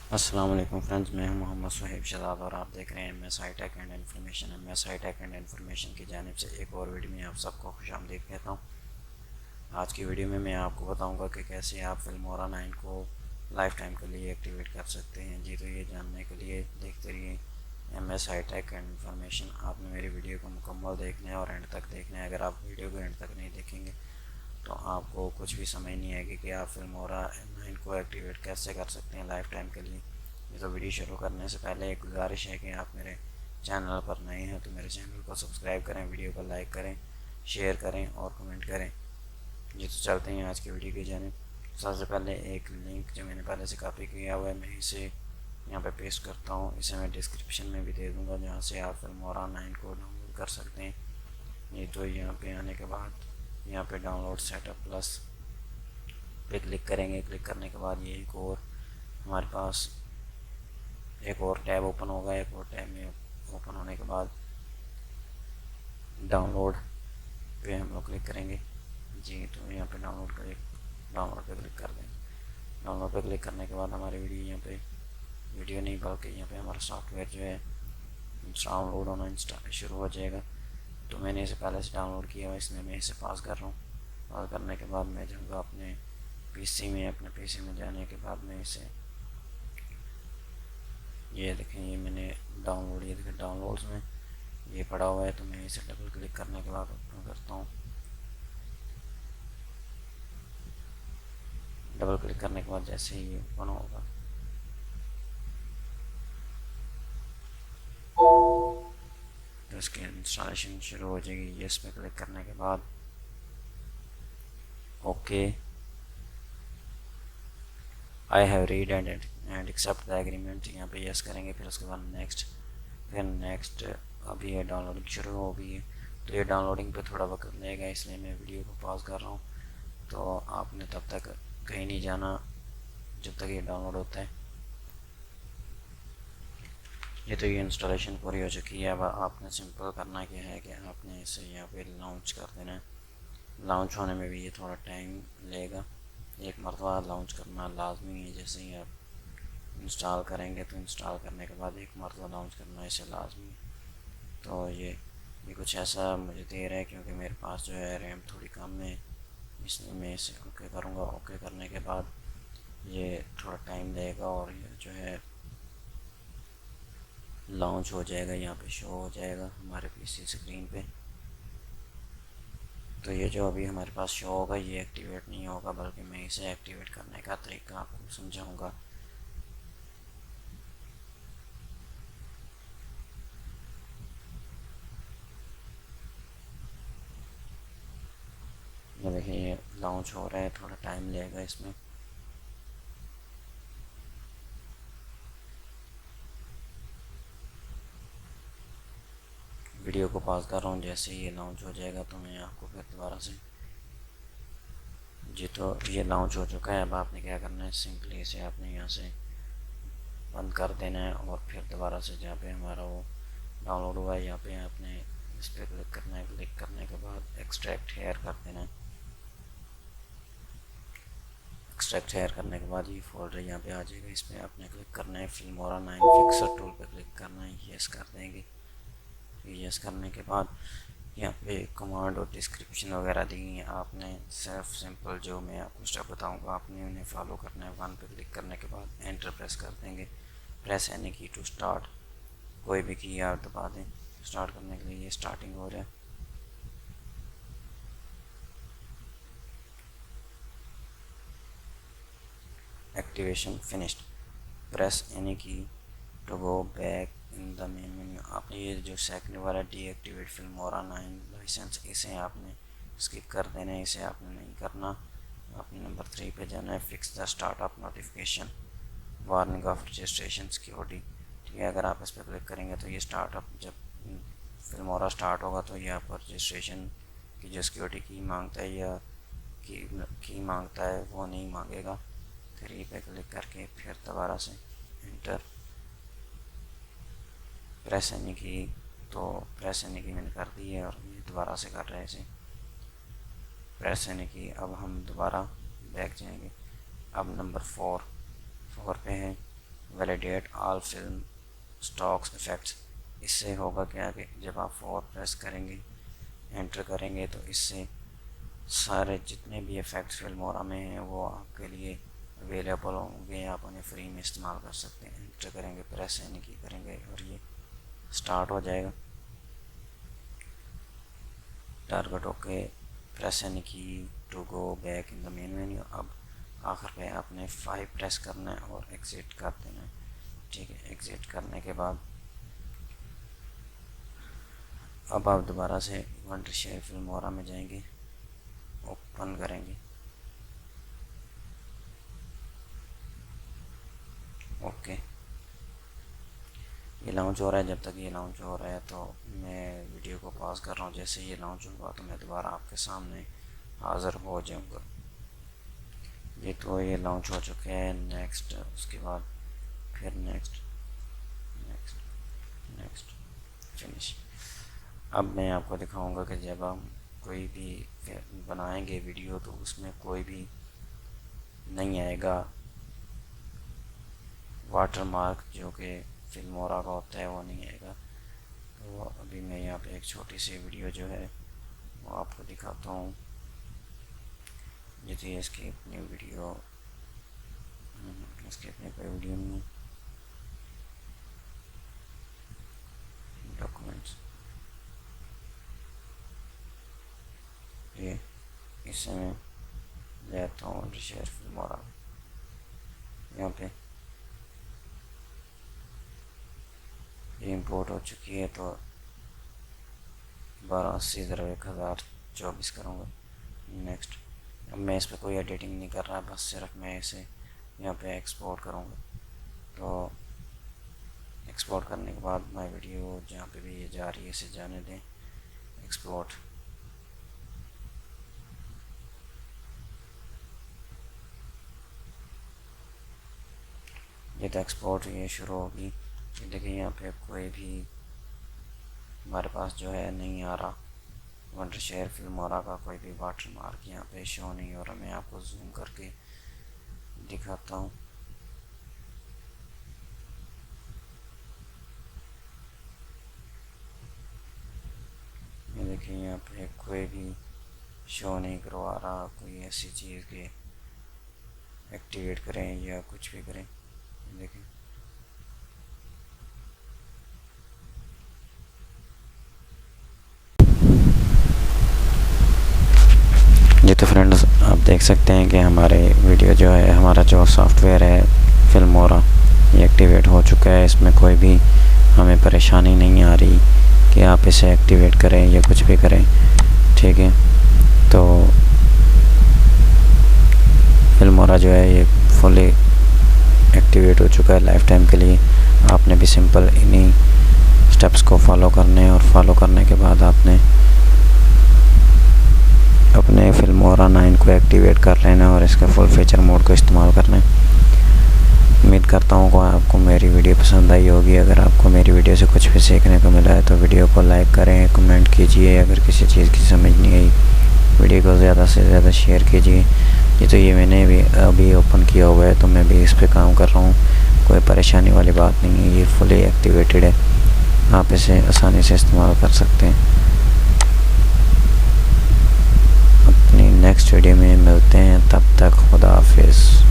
अस्सलाम वालेकुम फ्रेंड्स, मैं हूं मोहम्मद सुहेब शहजाद और आप देख रहे हैं mshightech and information. mshightech and information की जानिब से एक और वीडियो में आप सबको खुशामदीद कहता हूं। आज की वीडियो में मैं आपको बताऊंगा कि कैसे आप फिल्मोरा 9 को लाइफ टाइम के लिए एक्टिवेट कर सकते हैं। जी, तो ये जानने के लिए देखते रहिए mshightech एंड इन्फॉर्मेशन। आपने मेरी वीडियो को मुकम्मल देखना है और एंड तक देखना है। अगर आप वीडियो को एंड तक नहीं देखेंगे तो आपको कुछ भी समझ नहीं आएगी कि आप फिल्मोरा 9 को एक्टिवेट कैसे कर सकते हैं लाइफ टाइम के लिए। ये तो वीडियो शुरू करने से पहले एक गुजारिश है कि आप मेरे चैनल पर नए हैं तो मेरे चैनल को सब्सक्राइब करें, वीडियो को लाइक करें, शेयर करें और कमेंट करें। ये तो चलते हैं आज की वीडियो की जानिब। सबसे पहले एक लिंक जो मैंने पहले से कॉपी किया हुआ है, मैं इसे यहाँ पे पेस्ट करता हूँ। इसे मैं डिस्क्रिप्शन में भी दे दूँगा जहाँ से आप फिल्मोरा 9 को डाउनलोड कर सकते हैं। ये तो यहाँ पे आने के बाद यहाँ पे डाउनलोड सेटअप प्लस पे क्लिक करेंगे। क्लिक करने के बाद ये एक और हमारे पास एक और टैब ओपन होगा। एक और टैब में ओपन होने के बाद डाउनलोड पे हम लोग क्लिक करेंगे। जी, तो यहाँ पे डाउनलोड पे क्लिक कर देंगे। डाउनलोड पे क्लिक करने के बाद हमारी वीडियो यहाँ पे वीडियो नहीं बल्कि यहाँ पे हमारा सॉफ्टवेयर जो है डाउनलोड होना शुरू हो जाएगा। तो मैंने इसे पहले से डाउनलोड किया हुआ, इसलिए मैं इसे पास कर रहा हूँ। पास करने के बाद मैं जाऊँगा अपने पीसी में जाने के बाद मैं इसे ये देखें, ये मैंने ये देखें डाउनलोड्स में ये पड़ा हुआ है। तो मैं इसे डबल क्लिक करने के बाद ओपन करता हूँ। डबल क्लिक करने के बाद जैसे ही ये ओपन होगा तो इसकी इंस्टॉलेशन शुरू हो जाएगी। यस पे क्लिक करने के बाद okay, I have read and accept the agreement, यहाँ पे यस करेंगे। फिर उसके बाद नेक्स्ट, फिर नेक्स्ट। अभी ये डाउनलोडिंग शुरू हो गई है तो ये डाउनलोडिंग पे थोड़ा वक्त लेगा, इसलिए मैं वीडियो को पॉज कर रहा हूँ। तो आपने तब तक कहीं नहीं जाना जब तक ये डाउनलोड होता है। ये तो ये इंस्टॉलेशन पूरी हो चुकी है। अब आपने सिंपल करना क्या है कि आपने इसे यहाँ पे लॉन्च कर देना है। लॉन्च होने में भी ये थोड़ा टाइम लेगा, एक मरतबा लॉन्च करना लाजमी है। जैसे ही आप इंस्टॉल करेंगे तो इंस्टॉल करने के बाद एक मरतबा लॉन्च करना इसे लाजमी है। तो ये कुछ ऐसा मुझे दे रहा है क्योंकि मेरे पास जो है रैम थोड़ी कम है, इसलिए मैं इसे ओके करूँगा। ओके करने के बाद ये थोड़ा टाइम लेगा और ये जो है लॉन्च हो जाएगा, यहाँ पे शो हो जाएगा हमारे पीसी स्क्रीन पे। तो ये जो अभी हमारे पास शो होगा ये एक्टिवेट नहीं होगा, बल्कि मैं इसे एक्टिवेट करने का तरीका आपको समझाऊंगा। ये देखिए ये लॉन्च हो रहा है, थोड़ा टाइम लगेगा इसमें। वीडियो को पॉज कर रहा हूँ। जैसे ये लॉन्च हो जाएगा तो मैं आपको फिर दोबारा से जी, तो ये लॉन्च हो चुका है। अब आपने क्या करना है, सिंपली इसे आपने यहाँ से बंद कर देना है और फिर दोबारा से जहाँ पे हमारा वो डाउनलोड हुआ है यहाँ पे आपने इस पर क्लिक करना है। क्लिक करने के बाद एक्सट्रैक्ट हेयर कर देना है। एक्सट्रैक्ट हेयर करने के बाद ये फोल्डर यहाँ पे आ जाएगा, इस पर आपने क्लिक करना है। फिल्मोरा 9 फिक्सर टूल पे क्लिक करना है, यस कर देंगे। यस करने के बाद यहाँ पे कमांड और डिस्क्रिप्शन वगैरह दी है। आपने सिर्फ सिंपल जो मैं आपको स्टेप बताऊँगा आपने उन्हें फॉलो करना है। वन पे क्लिक करने के बाद एंटर प्रेस कर देंगे। Press any key to start, कोई भी की आप दबा दें स्टार्ट करने के लिए। ये स्टार्टिंग हो रहा है। Activation finished, press any key to go back in the main menu. आपने ये जो सेकंड वाला डीएक्टिवेट फिल्मोरा 9 लाइसेंस, इसे आपने स्किप कर देना है, इसे आपने नहीं करना। आपने नंबर 3 पे जाना है, fix the startup notification warning of registration security. ठीक है, अगर आप इस पर क्लिक करेंगे तो ये स्टार्टअप जब फिल्मोरा स्टार्ट होगा तो ये आपको रजिस्ट्रेशन की जो सिक्योरिटी की मांगता है या की मांगता है वो नहीं मांगेगा। 3 पे क्लिक करके फिर दोबारा से एंटर प्रेस एनी की, तो प्रेस एनी की मैंने कर दी है और ये दोबारा से कर रहे हैं इसे प्रेस एनी की। अब हम दोबारा बैक जाएंगे। अब नंबर 4 पे है validate all film stocks effects. इससे होगा क्या कि जब आप 4 प्रेस करेंगे, एंटर करेंगे, तो इससे सारे जितने भी इफ़ेक्ट्स फिल्मोरा में हैं वो आपके लिए अवेलेबल होंगे, आप उन्हें फ्री में इस्तेमाल कर सकते हैं। एंटर करेंगे, प्रेस यानी कि करेंगे और ये स्टार्ट हो जाएगा। टारगेट ओके, प्रेस यानी कि to go back in the main menu. अब आखिर पे आपने 5 प्रेस करना है और एग्ज़िट कर देना है। ठीक है, एग्ज़िट करने के बाद अब आप दोबारा से रेजिस्टर फिल्मोरा में जाएंगे, ओपन करेंगे, ओके। ये लॉन्च हो रहा है। जब तक ये लॉन्च हो रहा है तो मैं वीडियो को पॉज कर रहा हूँ। जैसे ये लॉन्च होगा तो मैं दोबारा आपके सामने हाज़िर हो जाऊँगा। ये तो ये लॉन्च हो चुके हैं। नेक्स्ट, उसके बाद फिर नेक्स्ट, नेक्स्ट, नेक्स्ट, फिनिश। अब मैं आपको दिखाऊंगा कि जब हम कोई भी बनाएंगे वीडियो तो उसमें कोई भी नहीं आएगा वाटरमार्क, जो कि फिल्मोरा का होता है वो नहीं आएगा। तो अभी मैं यहाँ पे एक छोटी सी वीडियो जो है वो आपको दिखाता हूँ। ये थी इसकी अपनी वीडियो, इसकी अपनी कोई वीडियो नहीं, डॉक्यूमेंट्स, ये इससे मैं लेता हूँ रेजिस्टर फिल्मोरा। यहाँ पे ये इंपोर्ट हो चुकी है, तो 1280/1024 करूँगा, नेक्स्ट। अब मैं इस पर कोई एडिटिंग नहीं कर रहा, बस सिर्फ मैं इसे यहाँ पे एक्सपोर्ट करूँगा। तो एक्सपोर्ट करने के बाद मैं वीडियो जहाँ पे भी ये जा रही है इसे जाने दें, एक्सपोर्ट। ये तो एक्सपोर्ट ये शुरू होगी। ये देखिए यहाँ पे कोई भी हमारे पास जो है नहीं आ रहा, रेजिस्टर फिल्मोरा का कोई भी वाटरमार्क यहाँ पे शो नहीं हो रहा। मैं आपको जूम करके दिखाता हूँ। ये देखिए यहाँ पे कोई भी शो नहीं करवा रहा। कोई ऐसी चीज़ के एक्टिवेट करें या कुछ भी करें, देखिए ये तो फ्रेंड्स आप देख सकते हैं कि हमारे वीडियो जो है, हमारा जो सॉफ्टवेयर है फिल्मोरा, ये एक्टिवेट हो चुका है। इसमें कोई भी हमें परेशानी नहीं आ रही कि आप इसे एक्टिवेट करें या कुछ भी करें। ठीक है, तो फिल्मोरा जो है ये फुली एक्टिवेट हो चुका है लाइफ टाइम के लिए। आपने भी सिंपल इन्हीं स्टेप्स को फॉलो करने हैं और फॉलो करने के बाद आपने अपने फिल्मोरा 9 को एक्टिवेट कर लेना और इसके फुल फीचर मोड को इस्तेमाल करना है। उम्मीद करता हूँ कि आपको मेरी वीडियो पसंद आई होगी। अगर आपको मेरी वीडियो से कुछ भी सीखने को मिला है तो वीडियो को लाइक करें, कमेंट कीजिए। अगर किसी चीज़ की समझ नहीं आई, वीडियो को ज़्यादा से ज़्यादा शेयर कीजिए। ये मैंने भी अभी ओपन किया हुआ है, तो मैं भी इस पर काम कर रहा हूँ। कोई परेशानी वाली बात नहीं है, ये फुली एक्टिवेटेड है, आप इसे आसानी से इस्तेमाल कर सकते हैं। अपनी नेक्स्ट वीडियो में मिलते हैं, तब तक खुदा हाफिज़।